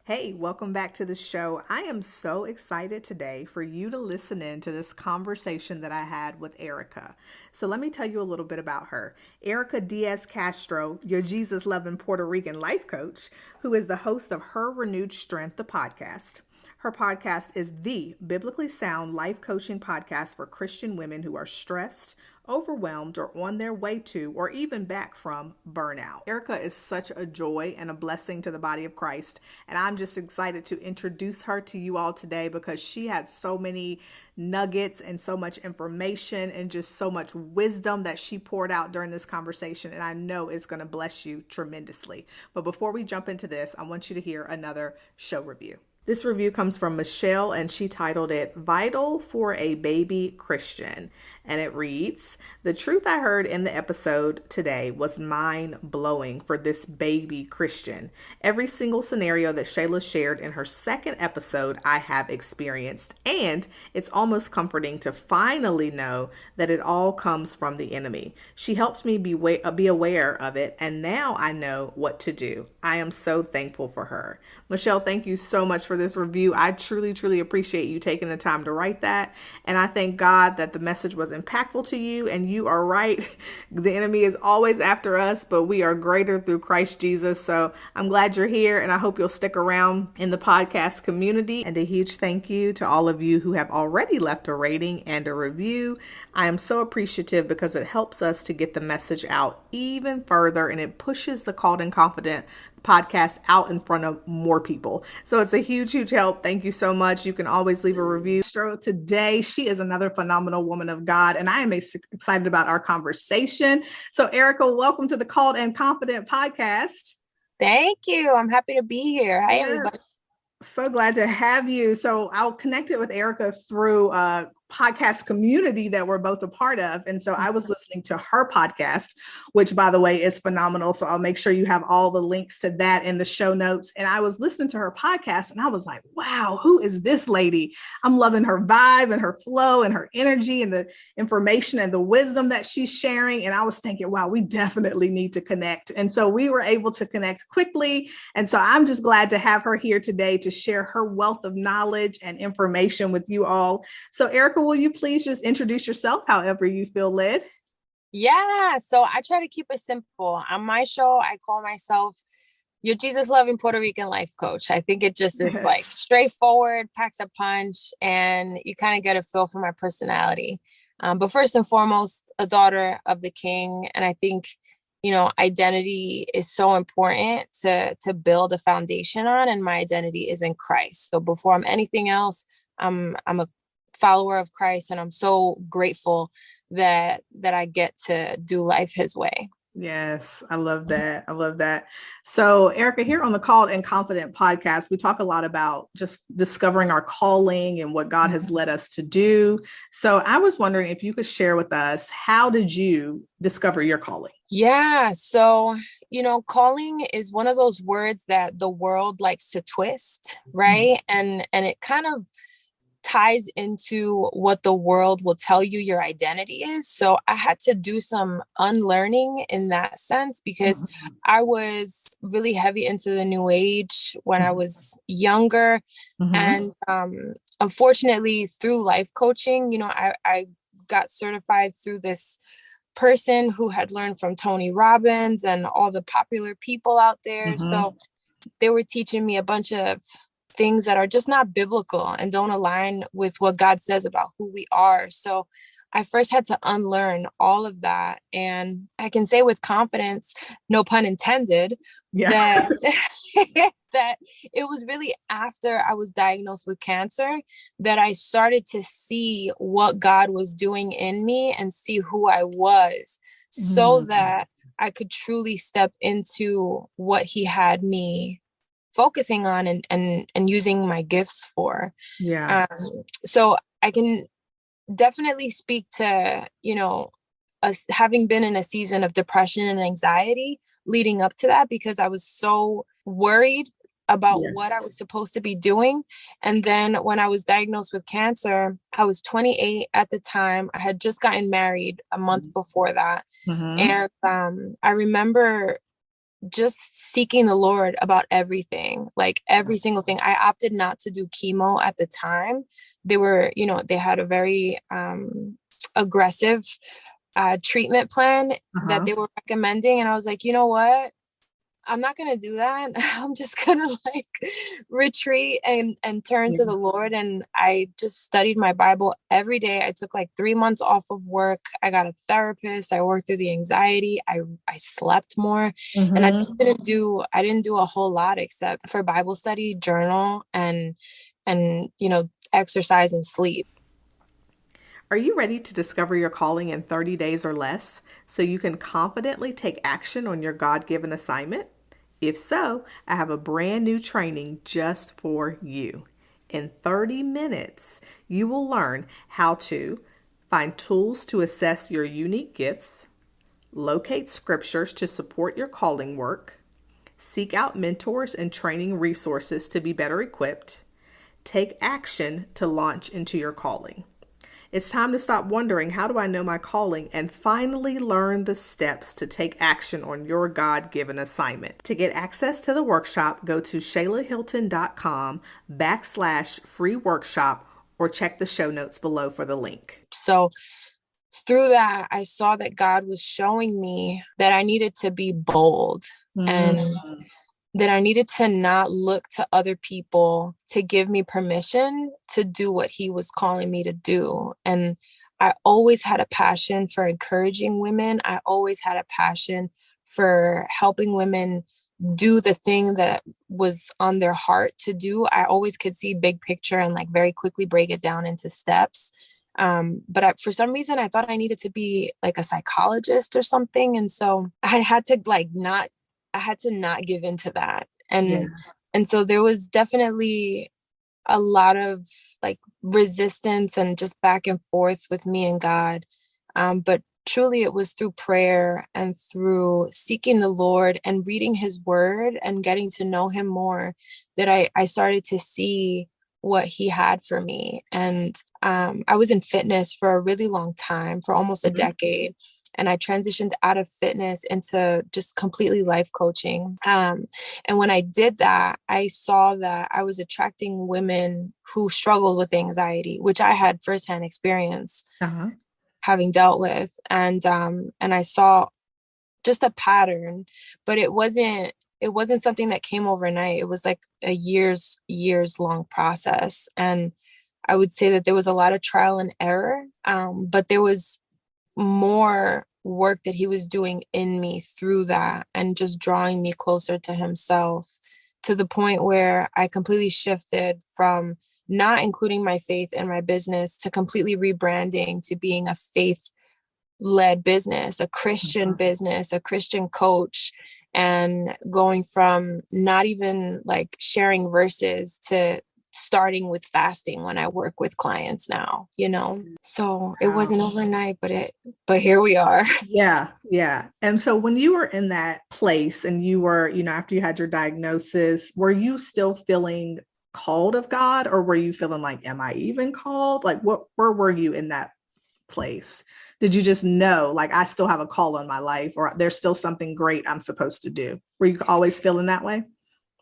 Hey, welcome back to the show. I am so excited today for you to listen in to this conversation that I had with Erika. So let me tell you a little bit about her. Erika Diaz-Castro, your Jesus loving Puerto Rican life coach, who is the host of Her Renewed Strength, the podcast. Her podcast is the biblically sound life coaching podcast for Christian women who are stressed, overwhelmed, or on their way to, or even back from burnout. Erika is such a joy and a blessing to the body of Christ. And I'm just excited to introduce her to you all today because she had so many nuggets and so much information and just so much wisdom that she poured out during this conversation. And I know it's going to bless you tremendously. But before we jump into this, I want you to hear another show review. This review comes from Michelle, and she titled it Vital for a Baby Christian. And it reads, "The truth I heard in the episode today was mind-blowing for this baby Christian. Every single scenario that Shayla shared in her second episode, I have experienced. And it's almost comforting to finally know that it all comes from the enemy. She helps me be aware of it, and now I know what to do. I am so thankful for her." Michelle, thank you so much for this review. I truly, truly appreciate you taking the time to write that. And I thank God that the message was impactful to you. And you are right. The enemy is always after us, but we are greater through Christ Jesus. So I'm glad you're here, and I hope you'll stick around in the podcast community. And a huge thank you to all of you who have already left a rating and a review. I am so appreciative because it helps us to get the message out even further, and it pushes the Called and Confident podcast out in front of more people. So it's a huge, huge help. Thank you so much. You can always leave a review. Today, she is another phenomenal woman of God, and I am excited about our conversation. So Erika, welcome to the Called and Confident podcast. Thank you. I'm happy to be here. Hi, everybody. So glad to have you. So I'll connect it with Erika through a podcast community that we're both a part of. And so I was listening to her podcast, which, by the way, is phenomenal. So I'll make sure you have all the links to that in the show notes. And I was listening to her podcast and I was like, wow, who is this lady? I'm loving her vibe and her flow and her energy and the information and the wisdom that she's sharing. And I was thinking, wow, we definitely need to connect. And so we were able to connect quickly. And so I'm just glad to have her here today to share her wealth of knowledge and information with you all. So Erika, will you please just introduce yourself however you feel led? Yeah. So I try to keep it simple. On my show, I call myself your Jesus loving Puerto Rican life coach. I think it just is like straightforward, packs a punch, and you kind of get a feel for my personality. But first and foremost, a daughter of the King. And I think, identity is so important to build a foundation on, and my identity is in Christ. So before I'm anything else, I'm a follower of Christ, and I'm so grateful that I get to do life his way. Yes, I love that. I love that. So, Erika, here on the Called and Confident podcast, we talk a lot about just discovering our calling and what God has led us to do. So, I was wondering if you could share with us, how did you discover your calling? Yeah. So, calling is one of those words that the world likes to twist, right? And it kind of ties into what the world will tell you your identity is. So I had to do some unlearning in that sense, because I was really heavy into the new age when I was younger. And unfortunately, through life coaching, I got certified through this person who had learned from Tony Robbins and all the popular people out there. So they were teaching me a bunch of things that are just not biblical and don't align with what God says about who we are. So I first had to unlearn all of that. And I can say with confidence, no pun intended, that that it was really after I was diagnosed with cancer that I started to see what God was doing in me and see who I was, so that I could truly step into what he had me focusing on and using my gifts for. So I can definitely speak to, us having been in a season of depression and anxiety leading up to that, because I was so worried about what I was supposed to be doing. And then when I was diagnosed with cancer, I was 28 at the time. I had just gotten married a month before that. And I remember just seeking the Lord about everything, like every single thing. I opted not to do chemo at the time. They were, they had a very aggressive treatment plan that Uh-huh. they were recommending. And I was like, you know what? I'm not going to do that. I'm just going to like retreat and turn Yeah. to the Lord. And I just studied my Bible every day. I took like 3 months off of work. I got a therapist. I worked through the anxiety. I slept more, and I just Mm-hmm. I didn't do a whole lot except for Bible study, journal, and exercise and sleep. Are you ready to discover your calling in 30 days or less so you can confidently take action on your God given assignment? If so, I have a brand new training just for you. In 30 minutes, you will learn how to find tools to assess your unique gifts, locate scriptures to support your calling work, seek out mentors and training resources to be better equipped, take action to launch into your calling. It's time to stop wondering, how do I know my calling, and finally learn the steps to take action on your God-given assignment. To get access to the workshop, go to shaylahilton.com/free workshop or check the show notes below for the link. So through that, I saw that God was showing me that I needed to be bold, and Mm-hmm. that I needed to not look to other people to give me permission to do what he was calling me to do. And I always had a passion for encouraging women. I always had a passion for helping women do the thing that was on their heart to do. I always could see big picture and like very quickly break it down into steps. For some reason, I thought I needed to be like a psychologist or something. And so I had to not give into that. Yeah. And so there was definitely a lot of like resistance and just back and forth with me and God. But truly it was through prayer and through seeking the Lord and reading his word and getting to know him more that I started to see what he had for me. And I was in fitness for a really long time, for almost a Mm-hmm. decade. And I transitioned out of fitness into just completely life coaching. And when I did that, I saw that I was attracting women who struggled with anxiety, which I had firsthand experience Uh-huh. having dealt with. And I saw just a pattern, but it wasn't something that came overnight. It was like a years long process. And I would say that there was a lot of trial and error, but there was more work that he was doing in me through that and just drawing me closer to himself, to the point where I completely shifted from not including my faith in my business to completely rebranding to being a faith led business, a Christian business, a Christian coach, and going from not even like sharing verses to starting with fasting when I work with clients now. So it Wow. wasn't overnight, but here we are. Yeah, yeah. And so when you were in that place and you were, after you had your diagnosis, were you still feeling called of God, or were you feeling like, am I even called? Like, where were you in that place? Did you just know, like, I still have a call on my life, or there's still something great I'm supposed to do? Were you always feeling that way?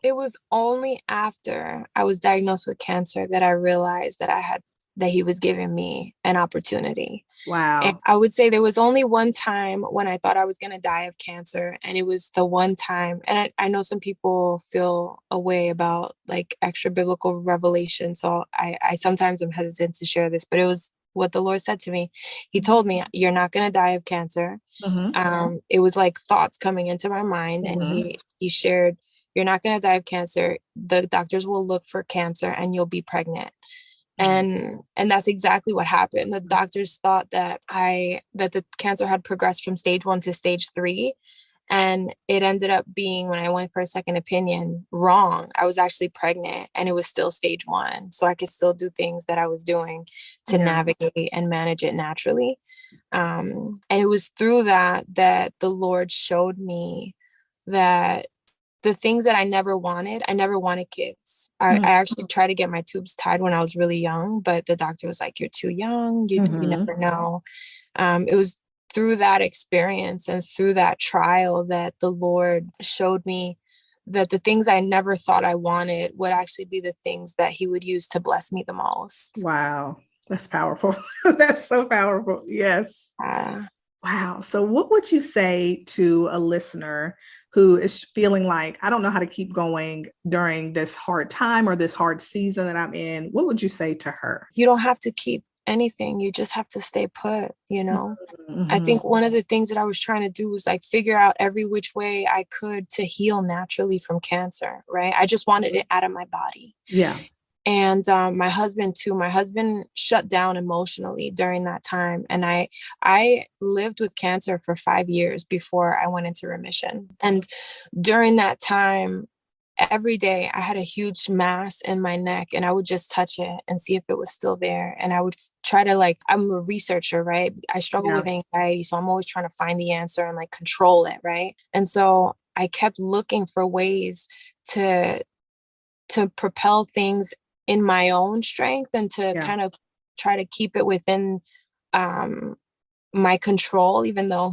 It was only after I was diagnosed with cancer that I realized that he was giving me an opportunity. And Wow. I would say there was only one time when I thought I was going to die of cancer. And it was the one time, and I know some people feel a way about like extra biblical revelation. So I sometimes am hesitant to share this, but it was what the Lord said to me. He told me, you're not going to die of cancer. Mm-hmm. It was like thoughts coming into my mind. And Mm-hmm. he shared, you're not going to die of cancer. The doctors will look for cancer and you'll be pregnant. And that's exactly what happened. The doctors thought that the cancer had progressed from stage 1 to stage 3. And it ended up being, when I went for a second opinion, wrong. I was actually pregnant and it was still stage 1. So I could still do things that I was doing to Yeah. navigate and manage it naturally. And it was through that the Lord showed me that the things that I never wanted kids. I actually tried to get my tubes tied when I was really young, but the doctor was like, you're too young. You Mm-hmm. never know. It was through that experience and through that trial that the Lord showed me that the things I never thought I wanted would actually be the things that he would use to bless me the most. Wow. That's powerful. That's so powerful. Yes. Uh, Wow. So, what would you say to a listener who is feeling like, I don't know how to keep going during this hard time or this hard season that I'm in? What would you say to her? you don't have to keep anything. You just have to stay put, you know? I Mm-hmm. think one of the things that I was trying to do was like figure out every which way I could to heal naturally from cancer, right? I just wanted it out of my body. Yeah. And my husband too. My husband shut down emotionally during that time, and I lived with cancer for 5 years before I went into remission. And during that time, every day I had a huge mass in my neck, and I would just touch it and see if it was still there. And I would try to, like, I'm a researcher, right? I struggle Yeah. with anxiety, so I'm always trying to find the answer and like control it, right? And so I kept looking for ways to propel things in my own strength and to Yeah. kind of try to keep it within um, my control, even though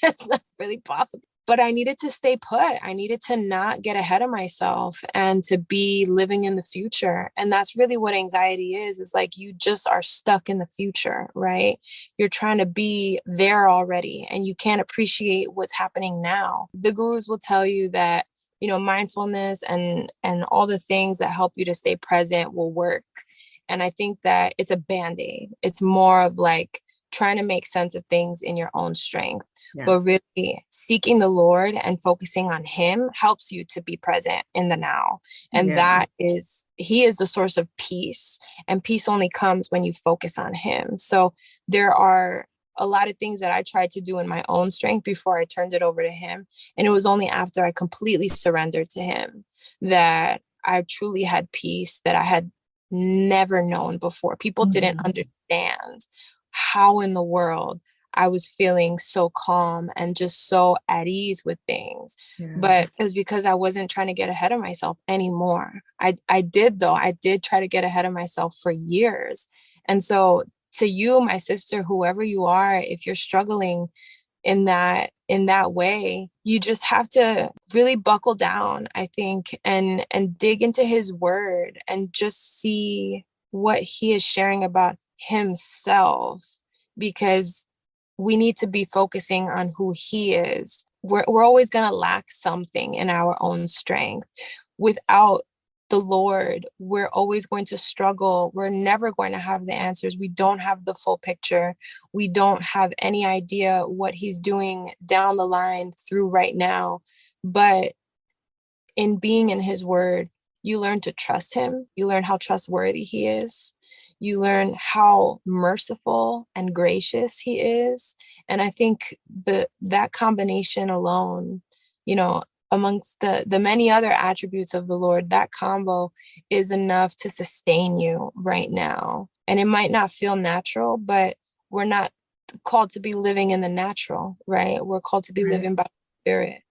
it's not really possible. But I needed to stay put. I needed to not get ahead of myself and to be living in the future. And that's really what anxiety is like you just are stuck in the future, right? You're trying to be there already and you can't appreciate what's happening now. The gurus will tell you that, you know, mindfulness and all the things that help you to stay present will work. And I think that it's a band-aid. It's more of like trying to make sense of things in your own strength. Yeah. But really seeking the Lord and focusing on him helps you to be present in the now. And Yeah. he is the source of peace. And peace only comes when you focus on him. So there are a lot of things that I tried to do in my own strength before I turned it over to him. And it was only after I completely surrendered to him that I truly had peace that I had never known before. People didn't Mhm. understand how in the world I was feeling so calm and just so at ease with things. But Yes. it was because I wasn't trying to get ahead of myself anymore. I did though. I did try to get ahead of myself for years. And so to you, my sister, whoever you are, if you're struggling in that way, you just have to really buckle down, I think, and dig into his word and just see what he is sharing about himself, because we need to be focusing on who he is. We're always going to lack something in our own strength. Without the Lord, we're always going to struggle. We're never going to have the answers. We don't have the full picture. We don't have any idea what he's doing down the line through right now. But in being in his word, you learn to trust him. You learn how trustworthy he is. You learn how merciful and gracious he is. And I think that combination alone, you know, amongst the many other attributes of the Lord, that combo is enough to sustain you right now. And it might not feel natural, but we're not called to be living in the natural, right? We're called to be Right. living by the Spirit.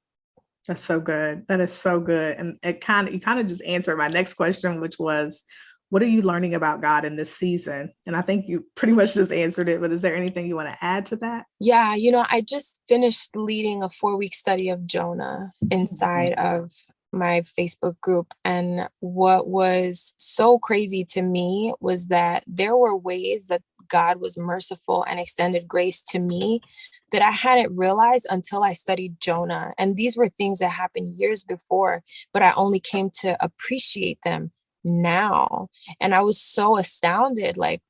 That's so good. That is so good. And you kind of just answered my next question, which was, what are you learning about God in this season? And I think you pretty much just answered it, but is there anything you want to add to that? Yeah, you know, I just finished leading a 4-week study of Jonah inside of my Facebook group. And what was so crazy to me was that there were ways that God was merciful and extended grace to me that I hadn't realized until I studied Jonah. And these were things that happened years before, but I only came to appreciate them now. And I was so astounded, like,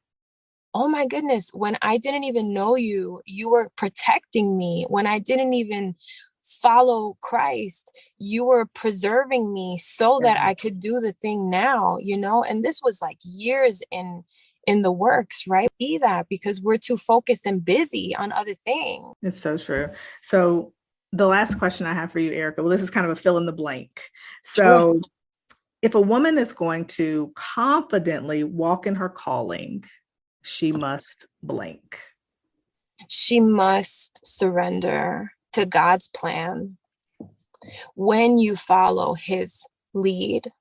oh my goodness, when I didn't even know you, you were protecting me. When I didn't even follow Christ, you were preserving me so that Yeah. I could do the thing now, you know? And this was like years in the works, right? Be that because we're too focused and busy on other things. It's so true. So the last question I have for you, Erika, well, this is kind of a fill in the blank. Sure. So if a woman is going to confidently walk in her calling, she must blank. She must surrender to God's plan. When you follow his lead,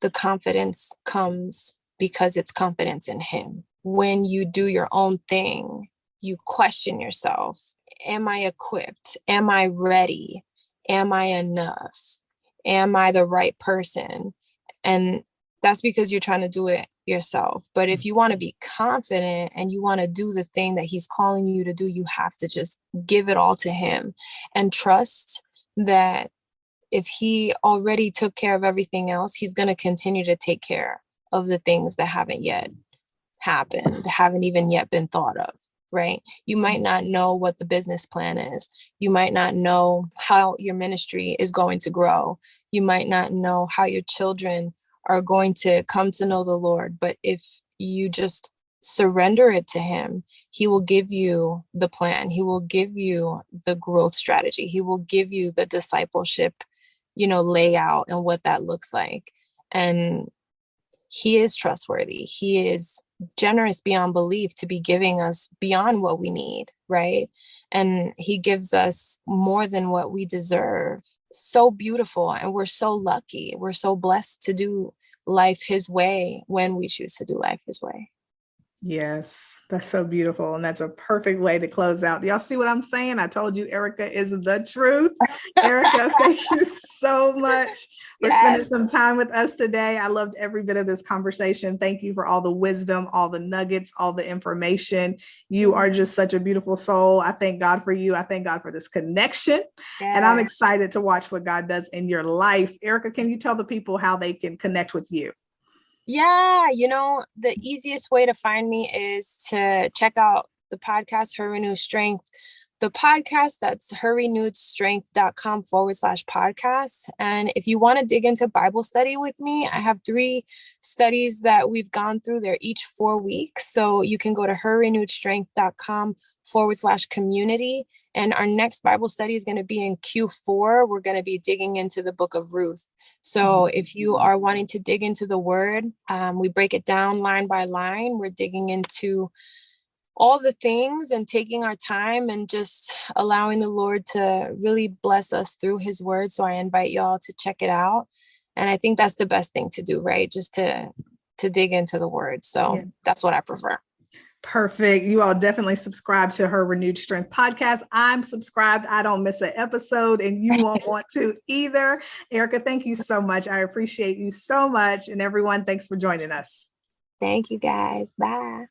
the confidence comes because it's confidence in him. When you do your own thing, you question yourself am I equipped? Am I ready? Am I enough? Am I the right person? And that's because you're trying to do it yourself. But if you want to be confident and you want to do the thing that he's calling you to do, you have to just give it all to him and trust that if he already took care of everything else, he's going to continue to take care of the things that haven't yet happened, haven't even yet been thought of. Right? You might not know what the business plan is. You might not know how your ministry is going to grow. You might not know how your children are going to come to know the Lord. But if you just surrender it to him, he will give you the plan. He will give you the growth strategy. He will give you the discipleship, layout and what that looks like. And he is trustworthy. He is generous beyond belief to be giving us beyond what we need, right? And he gives us more than what we deserve. So beautiful. And we're so lucky. We're so blessed to do life his way when we choose to do life his way. Yes, that's so beautiful. And that's a perfect way to close out. Do y'all see what I'm saying? I told you Erika is the truth. Erika, thank you so much for spending some time with us today. I loved every bit of this conversation. Thank you for all the wisdom, all the nuggets, all the information. You are just such a beautiful soul. I thank God for you. I thank God for this connection. And I'm excited to watch what God does in your life. Erika, can you tell the people how they can connect with you? Yeah, the easiest way to find me is to check out the podcast, Her Renewed Strength. The podcast, that's herrenewedstrength.com/podcast. And if you want to dig into Bible study with me, I have 3 studies that we've gone through. They're each 4 weeks. So you can go to herrenewedstrength.com/community. And our next Bible study is going to be in Q4. We're going to be digging into the book of Ruth. So if you are wanting to dig into the word, we break it down line by line. We're digging into all the things and taking our time and just allowing the Lord to really bless us through his word. So I invite y'all to check it out. And I think that's the best thing to do, right? Just to dig into the word. So that's what I prefer. Perfect. You all definitely subscribe to Her Renewed Strength podcast. I'm subscribed. I don't miss an episode and you won't want to either. Erika, thank you so much. I appreciate you so much. And everyone, thanks for joining us. Thank you guys. Bye.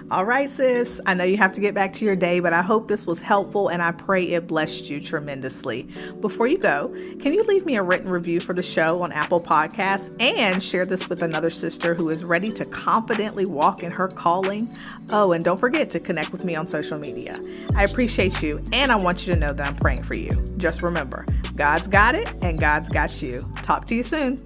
All right, sis. I know you have to get back to your day, but I hope this was helpful and I pray it blessed you tremendously. Before you go, can you leave me a written review for the show on Apple Podcasts and share this with another sister who is ready to confidently walk in her calling? Oh, and don't forget to connect with me on social media. I appreciate you and I want you to know that I'm praying for you. Just remember, God's got it and God's got you. Talk to you soon.